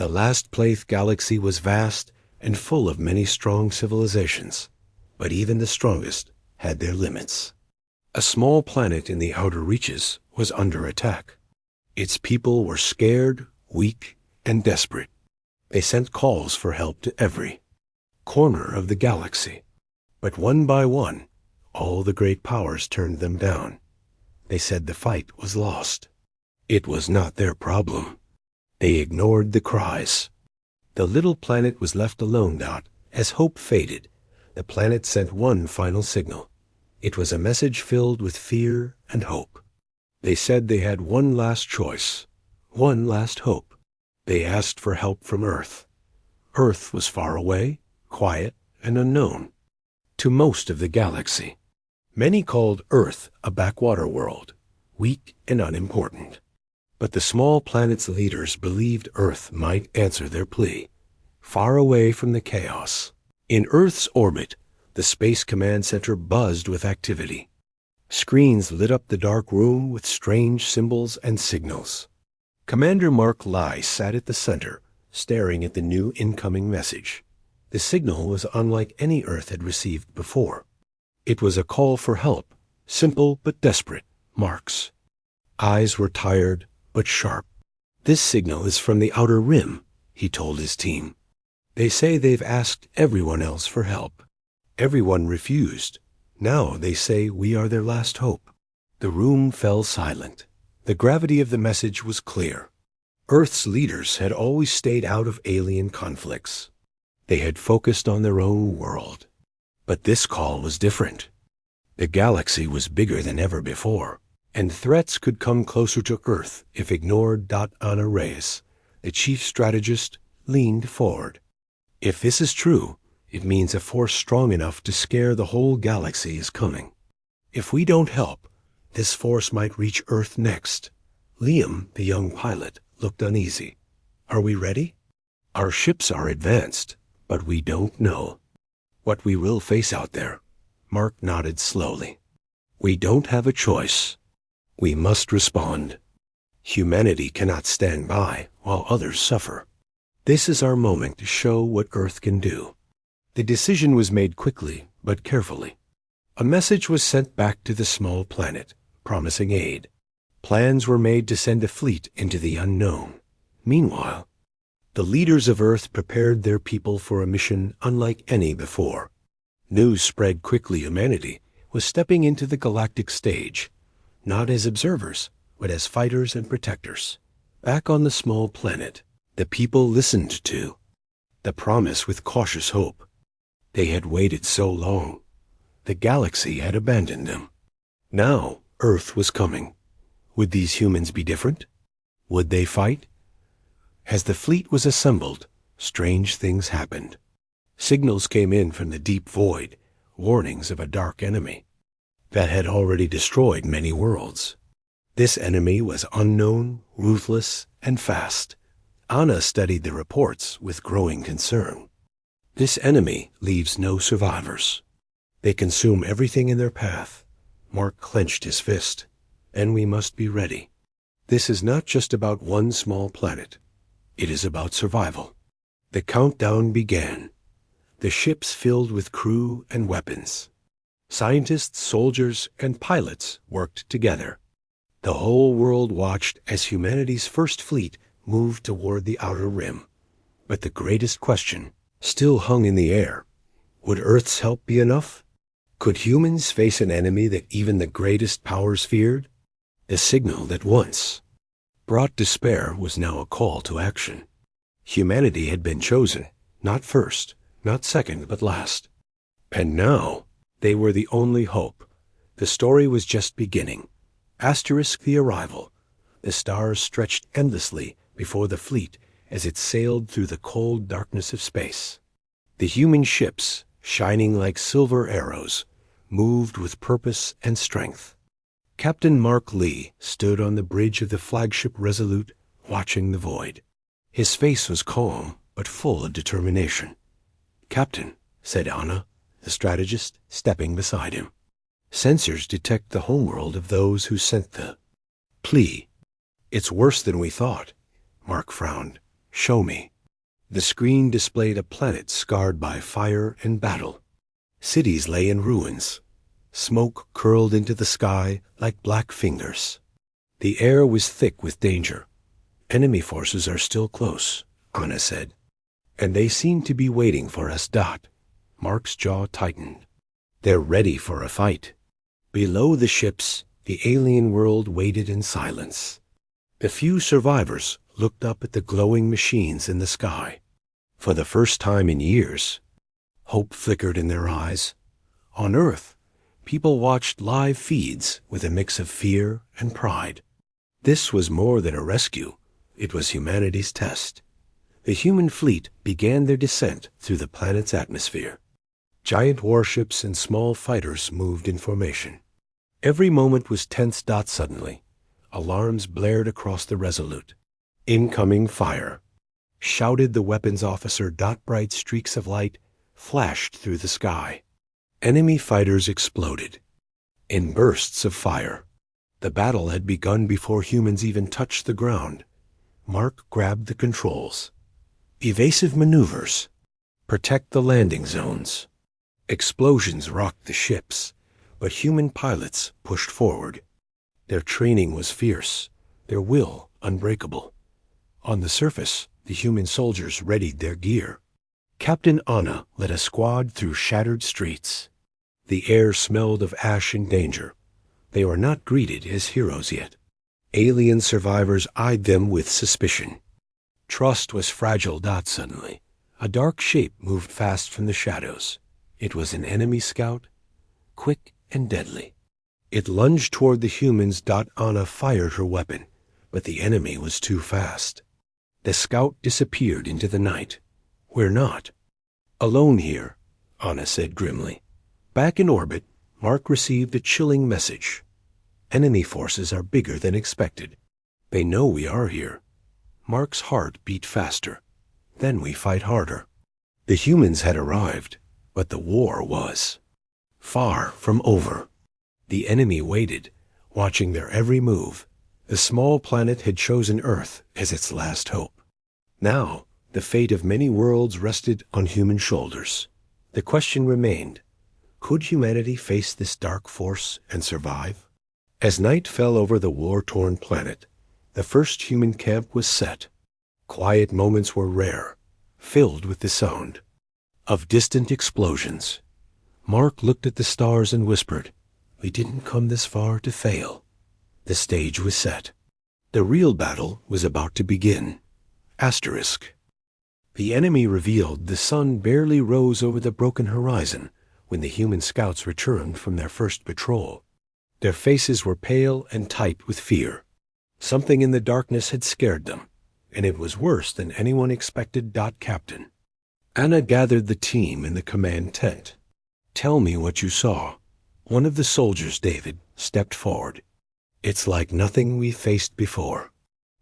The last Plath galaxy was vast and full of many strong civilizations, but even the strongest had their limits. A small planet in the outer reaches was under attack. Its people were scared, weak, and desperate. They sent calls for help to every corner of the galaxy. But one by one, all the great powers turned them down. They said the fight was lost. It was not their problem. They ignored the cries. The little planet was left alone. As hope faded, the planet sent one final signal. It was a message filled with fear and hope. They said they had one last choice, one last hope. They asked for help from Earth. Earth was far away, quiet, and unknown to most of the galaxy. Many called Earth a backwater world, weak and unimportant. But the small planet's leaders believed Earth might answer their plea. Far away from the chaos, in Earth's orbit, the Space Command Center buzzed with activity. Screens lit up the dark room with strange symbols and signals. Commander Mark Lai sat at the center, staring at the new incoming message. The signal was unlike any Earth had received before. It was a call for help, simple but desperate. Mark's eyes were tired but sharp. "This signal is from the Outer Rim," he told his team. "They say they've asked everyone else for help. Everyone refused. Now they say we are their last hope." The room fell silent. The gravity of the message was clear. Earth's leaders had always stayed out of alien conflicts. They had focused on their own world. But this call was different. The galaxy was bigger than ever before, and threats could come closer to Earth if ignored. Ana Reyes, the chief strategist, leaned forward. "If this is true, it means a force strong enough to scare the whole galaxy is coming. If we don't help, this force might reach Earth next." Liam, the young pilot, looked uneasy. "Are we ready?" "Our ships are advanced, but we don't know what we will face out there." Mark nodded slowly. "We don't have a choice. We must respond. Humanity cannot stand by while others suffer. This is our moment to show what Earth can do." The decision was made quickly but carefully. A message was sent back to the small planet, promising aid. Plans were made to send a fleet into the unknown. Meanwhile, the leaders of Earth prepared their people for a mission unlike any before. News spread quickly. Humanity was stepping into the galactic stage, not as observers, but as fighters and protectors. Back on the small planet, the people listened to the promise with cautious hope. They had waited so long. The galaxy had abandoned them. Now Earth was coming. Would these humans be different? Would they fight? As the fleet was assembled, strange things happened. Signals came in from the deep void, warnings of a dark enemy that had already destroyed many worlds. This enemy was unknown, ruthless, and fast. Anna studied the reports with growing concern. This enemy leaves no survivors. They consume everything in their path. Mark clenched his fist. And we must be ready. This is not just about one small planet. It is about survival. The countdown began. The ships filled with crew and weapons. Scientists, soldiers, and pilots worked together. The whole world watched as humanity's first fleet moved toward the Outer Rim. But the greatest question still hung in the air. Would Earth's help be enough? Could humans face an enemy that even the greatest powers feared? The signal that once brought despair was now a call to action. Humanity had been chosen, not first, not second, but last. And now they were the only hope. The story was just beginning. Asterisk the arrival. The stars stretched endlessly before the fleet as it sailed through the cold darkness of space. The human ships, shining like silver arrows, moved with purpose and strength. Captain Mark Lee stood on the bridge of the flagship Resolute, watching the void. His face was calm, but full of determination. "Captain," said Anna, the strategist, stepping beside him. "Sensors detect the homeworld of those who sent the plea." "It's worse than we thought." Mark frowned. Show me. The screen displayed a planet scarred by fire and battle. Cities lay in ruins. Smoke curled into the sky like black fingers. The air was thick with danger. Enemy forces are still close, Anna said. And they seem to be waiting for us. Mark's jaw tightened. They're ready for a fight. Below the ships, the alien world waited in silence. The few survivors looked up at the glowing machines in the sky. For the first time in years, hope flickered in their eyes. On Earth, people watched live feeds with a mix of fear and pride. This was more than a rescue. It was humanity's test. The human fleet began their descent through the planet's atmosphere. Giant warships and small fighters moved in formation. Every moment was tense. Suddenly, alarms blared across the Resolute. Incoming fire, shouted the weapons officer. Bright streaks of light flashed through the sky. Enemy fighters exploded in bursts of fire. The battle had begun before humans even touched the ground. Mark grabbed the controls. Evasive maneuvers. Protect the landing zones. Explosions rocked the ships, but human pilots pushed forward. Their training was fierce, their will unbreakable. On the surface, the human soldiers readied their gear. Captain Anna led a squad through shattered streets. The air smelled of ash and danger. They were not greeted as heroes yet. Alien survivors eyed them with suspicion. Trust was fragile. Suddenly, a dark shape moved fast from the shadows. It was an enemy scout, quick and deadly. It lunged toward the humans. Anna fired her weapon, but the enemy was too fast. The scout disappeared into the night. We're not alone here, Anna said grimly. Back in orbit, Mark received a chilling message. Enemy forces are bigger than expected. They know we are here. Mark's heart beat faster. Then we fight harder. The humans had arrived, but the war was far from over. The enemy waited, watching their every move. The small planet had chosen Earth as its last hope. Now, the fate of many worlds rested on human shoulders. The question remained, could humanity face this dark force and survive? As night fell over the war-torn planet, the first human camp was set. Quiet moments were rare, filled with the sound of distant explosions. Mark looked at the stars and whispered, "We didn't come this far to fail." The stage was set. The real battle was about to begin. Asterisk. The enemy revealed. The sun barely rose over the broken horizon when the human scouts returned from their first patrol. Their faces were pale and tight with fear. Something in the darkness had scared them, and it was worse than anyone expected. Captain Anna gathered the team in the command tent. "Tell me what you saw." One of the soldiers, David, stepped forward. "It's like nothing we faced before.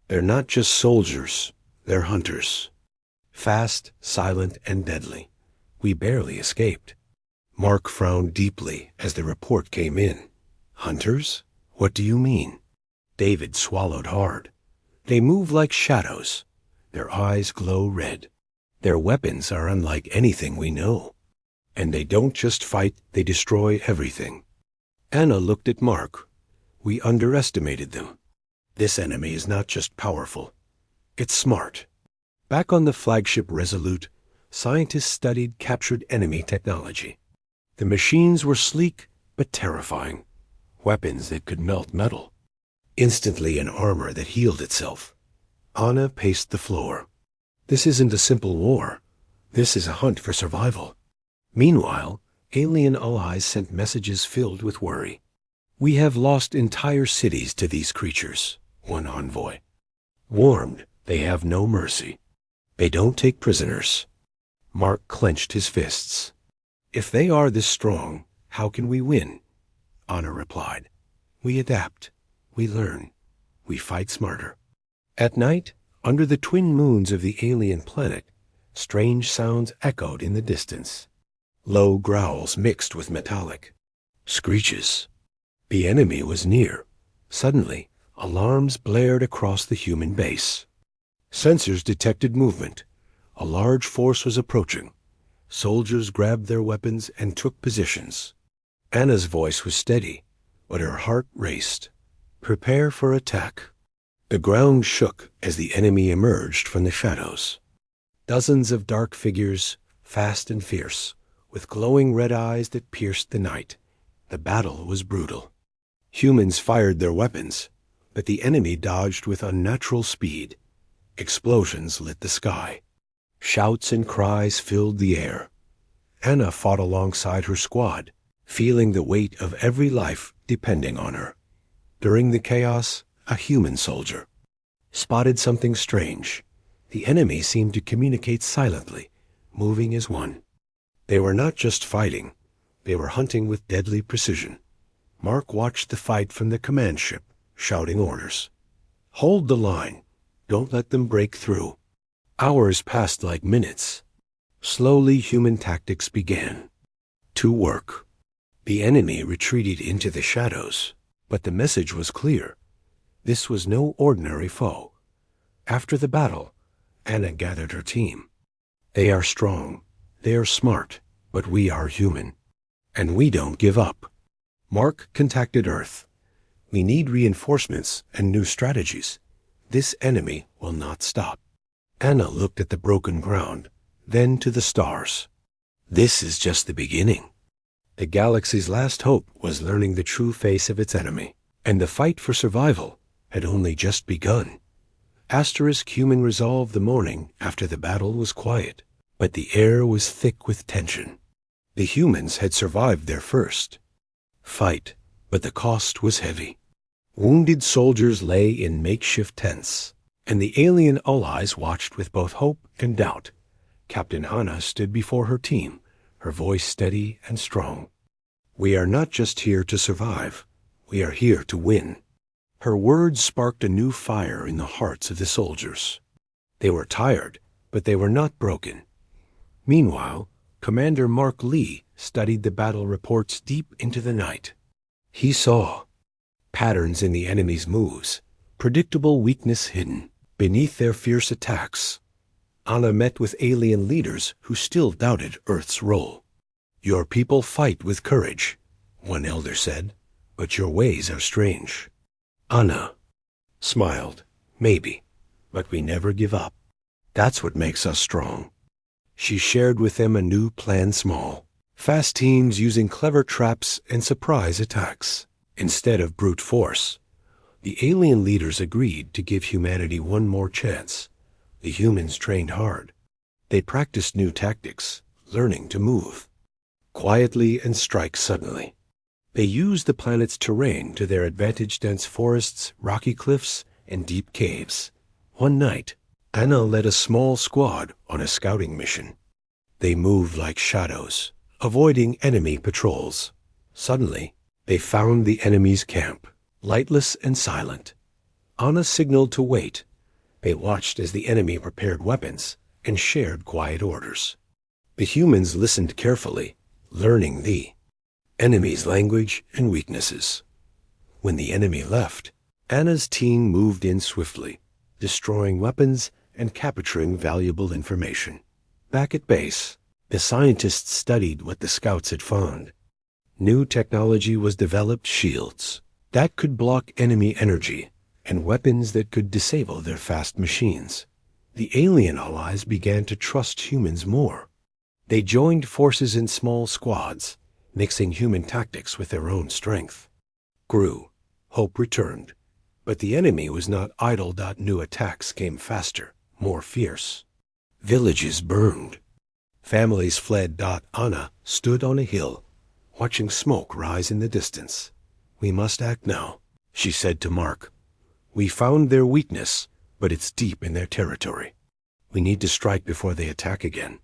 They're not just soldiers, they're hunters. Fast, silent, and deadly. We barely escaped." Mark frowned deeply as the report came in. "Hunters? What do you mean?" David swallowed hard. "They move like shadows. Their eyes glow red. Their weapons are unlike anything we know. And they don't just fight, they destroy everything." Anna looked at Mark. "We underestimated them. This enemy is not just powerful. It's smart." Back on the flagship Resolute, scientists studied captured enemy technology. The machines were sleek but terrifying. Weapons that could melt metal. Instantly an armor that healed itself. Anna paced the floor. This isn't a simple war. This is a hunt for survival. Meanwhile, alien allies sent messages filled with worry. "We have lost entire cities to these creatures," one envoy warned. "They have no mercy. They don't take prisoners." Mark clenched his fists. "If they are this strong, how can we win?" Anna replied. "We adapt. We learn. We fight smarter." At night, under the twin moons of the alien planet, strange sounds echoed in the distance. Low growls mixed with metallic screeches. The enemy was near. Suddenly, alarms blared across the human base. Sensors detected movement. A large force was approaching. Soldiers grabbed their weapons and took positions. Anna's voice was steady, but her heart raced. Prepare for attack. The ground shook as the enemy emerged from the shadows. Dozens of dark figures, fast and fierce, with glowing red eyes that pierced the night. The battle was brutal. Humans fired their weapons, but the enemy dodged with unnatural speed. Explosions lit the sky. Shouts and cries filled the air. Anna fought alongside her squad, feeling the weight of every life depending on her. During the chaos, a human soldier spotted something strange. The enemy seemed to communicate silently, moving as one. They were not just fighting, they were hunting with deadly precision. Mark watched the fight from the command ship, shouting orders. Hold the line. Don't let them break through. Hours passed like minutes. Slowly human tactics began to work. The enemy retreated into the shadows, but the message was clear. This was no ordinary foe. After the battle, Anna gathered her team. They are strong, they are smart, but we are human. And we don't give up. Mark contacted Earth. We need reinforcements and new strategies. This enemy will not stop. Anna looked at the broken ground, then to the stars. This is just the beginning. The galaxy's last hope was learning the true face of its enemy, and the fight for survival had only just begun. Asterisk human resolve the morning after the battle was quiet, but the air was thick with tension. The humans had survived their first fight, but the cost was heavy. Wounded soldiers lay in makeshift tents, and the alien allies watched with both hope and doubt. Captain Hannah stood before her team, her voice steady and strong. We are not just here to survive, we are here to win. Her words sparked a new fire in the hearts of the soldiers. They were tired, but they were not broken. Meanwhile, Commander Mark Lee studied the battle reports deep into the night. He saw patterns in the enemy's moves, predictable weakness hidden beneath their fierce attacks. Anna met with alien leaders who still doubted Earth's role. Your people fight with courage, one elder said, but your ways are strange. Anna smiled. Maybe, but we never give up. That's what makes us strong. She shared with them a new plan small. Fast teams using clever traps and surprise attacks instead of brute force. The alien leaders agreed to give humanity one more chance. The humans trained hard. They practiced new tactics, learning to move quietly and strike suddenly. They used the planet's terrain to their advantage: dense forests, rocky cliffs, and deep caves. One night, Anna led a small squad on a scouting mission. They moved like shadows, avoiding enemy patrols. Suddenly, they found the enemy's camp, lightless and silent. Anna signaled to wait. They watched as the enemy prepared weapons and shared quiet orders. The humans listened carefully, learning the enemy's language and weaknesses. When the enemy left, Anna's team moved in swiftly, destroying weapons and capturing valuable information. Back at base, the scientists studied what the scouts had found. New technology was developed: shields that could block enemy energy and weapons that could disable their fast machines. The alien allies began to trust humans more. They joined forces in small squads, mixing human tactics with their own strength. Grew. Hope returned. But the enemy was not idle. New attacks came faster, more fierce. Villages burned. Families fled. Anna stood on a hill, watching smoke rise in the distance. We must act now, she said to Mark. We found their weakness, but it's deep in their territory. We need to strike before they attack again.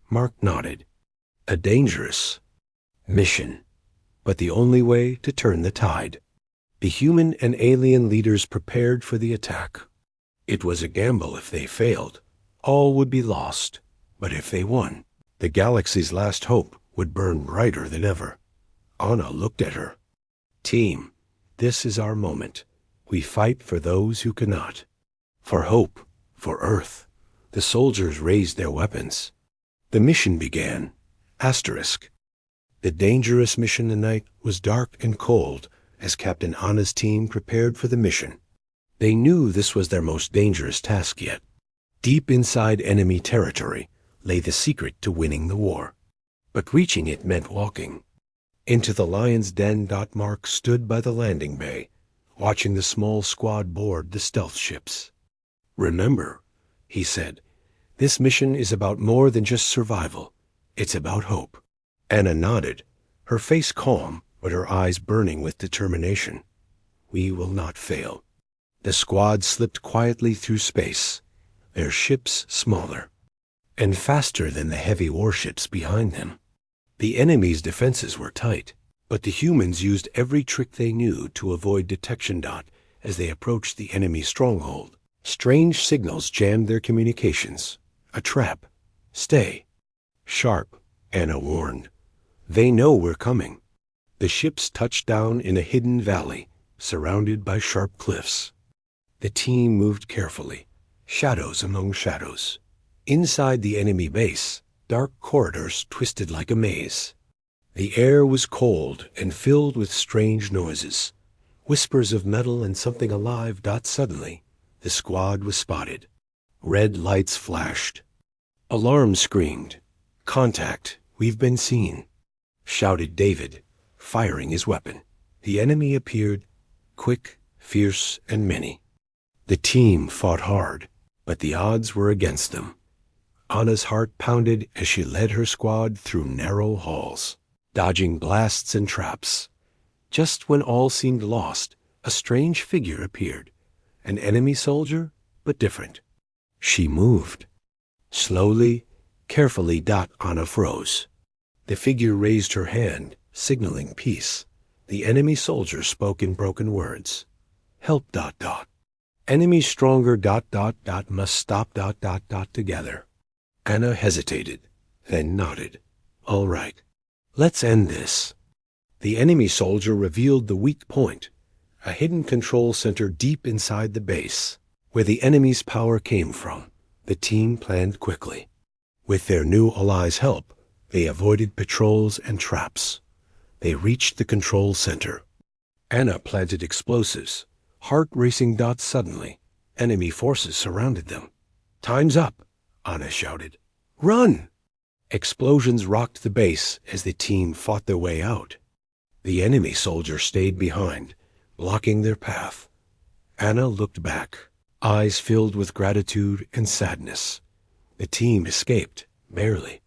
Mark nodded. A dangerous mission, but the only way to turn the tide. The human and alien leaders prepared for the attack. It was a gamble. If they failed, all would be lost. But if they won, the galaxy's last hope would burn brighter than ever. Anna looked at her. Team, this is our moment. We fight for those who cannot. For hope, For Earth, the soldiers raised their weapons. The mission began. Asterisk. The dangerous mission tonight was dark and cold as Captain Anna's team prepared for the mission. They knew this was their most dangerous task yet. Deep inside enemy territory lay the secret to winning the war. But reaching it meant walking. Into the lion's den. Mark stood by the landing bay, watching the small squad board the stealth ships. "Remember," he said, "this mission is about more than just survival. It's about hope." Anna nodded, her face calm, but her eyes burning with determination. "We will not fail." The squad slipped quietly through space, their ships smaller and faster than the heavy warships behind them. The enemy's defenses were tight, but the humans used every trick they knew to avoid detection. As they approached the enemy stronghold, strange signals jammed their communications. "A trap. Stay." "Sharp," Anna warned. "They know we're coming." The ships touched down in a hidden valley, surrounded by sharp cliffs. The team moved carefully, shadows among shadows. Inside the enemy base, dark corridors twisted like a maze. The air was cold and filled with strange noises, whispers of metal and something alive. Suddenly, the squad was spotted. Red lights flashed. Alarms screamed. "Contact! We've been seen!" shouted David, firing his weapon. The enemy appeared, quick, fierce, and many. The team fought hard, but the odds were against them. Anna's heart pounded as she led her squad through narrow halls, dodging blasts and traps. Just when all seemed lost, a strange figure appeared, an enemy soldier, but different. She moved. Slowly, carefully. Anna froze. The figure raised her hand, signaling peace. The enemy soldier spoke in broken words. "Help. Enemy stronger. Must stop. Together." Anna hesitated, then nodded. "All right. Let's end this." The enemy soldier revealed the weak point, a hidden control center deep inside the base, where the enemy's power came from. The team planned quickly. With their new allies' help, they avoided patrols and traps. They reached the control center. Anna planted explosives, heart racing. Suddenly, enemy forces surrounded them. "Time's up," Anna shouted. "Run!" Explosions rocked the base as the team fought their way out. The enemy soldier stayed behind, blocking their path. Anna looked back, eyes filled with gratitude and sadness. The team escaped, barely.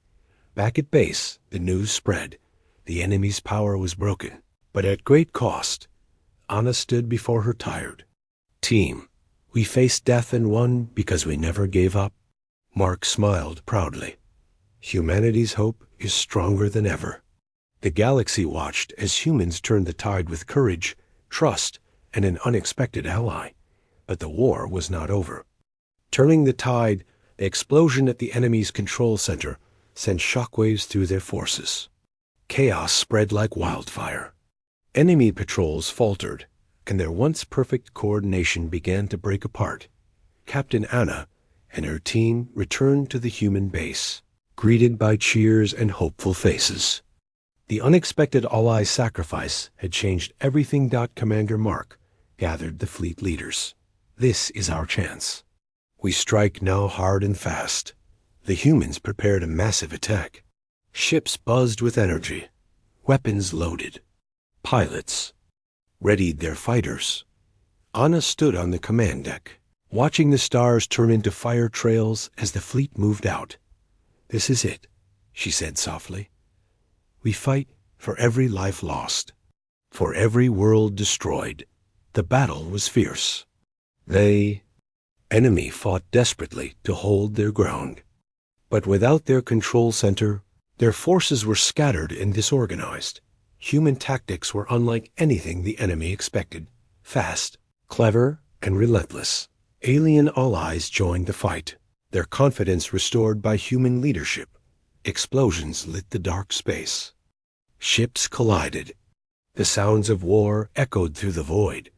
Back at base, the news spread. The enemy's power was broken, but at great cost. Anna stood before her tired. "Team, we faced death and won because we never gave up." Mark smiled proudly. "Humanity's hope is stronger than ever." The galaxy watched as humans turned the tide with courage, trust, and an unexpected ally. But the war was not over. Turning the tide, the explosion at the enemy's control center sent shockwaves through their forces. Chaos spread like wildfire. Enemy patrols faltered, and their once perfect coordination began to break apart. Captain Anna and her team returned to the human base, greeted by cheers and hopeful faces. The unexpected ally sacrifice had changed everything. Commander Mark gathered the fleet leaders. "This is our chance. We strike now hard and fast." The humans prepared a massive attack. Ships buzzed with energy, weapons loaded. Pilots readied their fighters. Anna stood on the command deck, watching the stars turn into fire trails as the fleet moved out. "This is it," she said softly. "We fight for every life lost, for every world destroyed." The battle was fierce. The enemy fought desperately to hold their ground. But without their control center, their forces were scattered and disorganized. Human tactics were unlike anything the enemy expected. Fast, clever, and relentless. Alien allies joined the fight, their confidence restored by human leadership. Explosions lit the dark space. Ships collided. The sounds of war echoed through the void.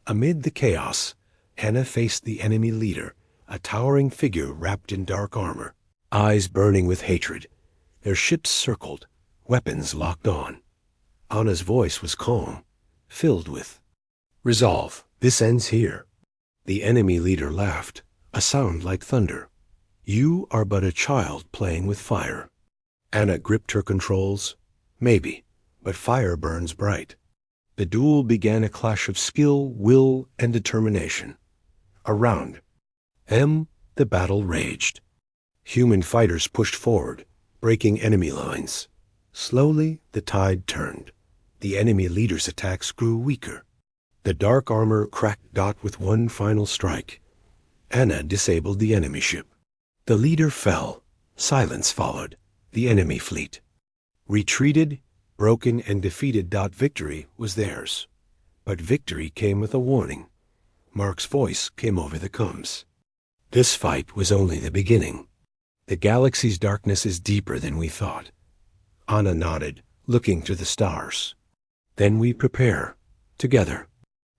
Amid the chaos, Anna faced the enemy leader, a towering figure wrapped in dark armor, eyes burning with hatred. Their ships circled, weapons locked on. Anna's voice was calm, filled with resolve. This ends here. The enemy leader laughed, a sound like thunder. You are but a child playing with fire. Anna gripped her controls. Maybe, but fire burns bright. The duel began, a clash of skill, will, and determination. Around the battle raged. Human fighters pushed forward, breaking enemy lines. Slowly, the tide turned. The enemy leader's attacks grew weaker. The dark armor cracked with one final strike. Anna disabled the enemy ship. The leader fell. Silence followed. The enemy fleet retreated, broken and defeated. Victory was theirs. But victory came with a warning. Mark's voice came over the comms. This fight was only the beginning. The galaxy's darkness is deeper than we thought. Anna nodded, looking to the stars. Then we prepare, together.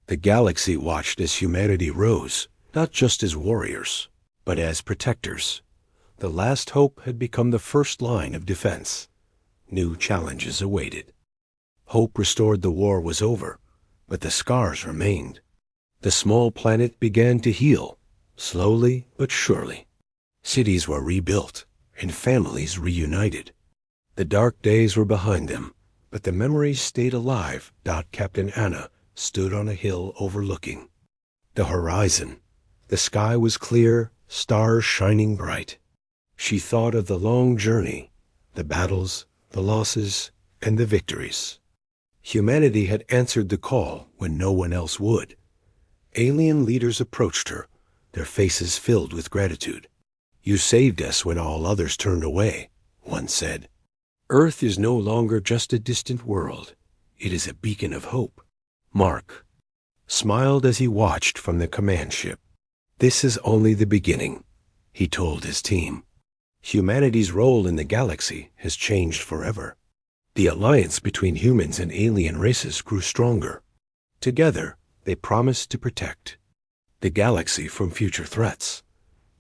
The galaxy watched as humanity rose, not just as warriors, but as protectors. The last hope had become the first line of defense. New challenges awaited. Hope restored the war was over, but the scars remained. The small planet began to heal, slowly but surely. Cities were rebuilt, and families reunited. The dark days were behind them, but the memories stayed alive. Captain Anna stood on a hill overlooking the horizon. The sky was clear, stars shining bright. She thought of the long journey, the battles, the losses, and the victories. Humanity had answered the call when no one else would. Alien leaders approached her, their faces filled with gratitude. You saved us when all others turned away, one said. Earth is no longer just a distant world. It is a beacon of hope. Mark smiled as he watched from the command ship. This is only the beginning, he told his team. Humanity's role in the galaxy has changed forever. The alliance between humans and alien races grew stronger. Together, they promised to protect the galaxy from future threats.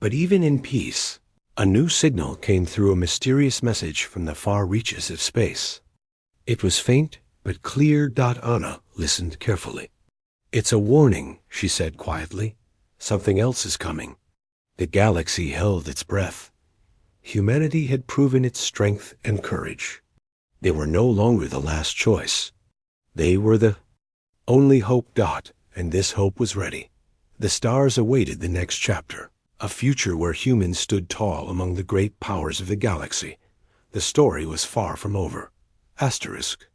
But even in peace, a new signal came through, a mysterious message from the far reaches of space. It was faint but clear. Anna listened carefully. It's a warning, she said quietly. Something else is coming. The galaxy held its breath. Humanity had proven its strength and courage. They were no longer the last choice. They were the only hope. And this hope was ready. The stars awaited the next chapter, a future where humans stood tall among the great powers of the galaxy. The story was far from over. Asterisk.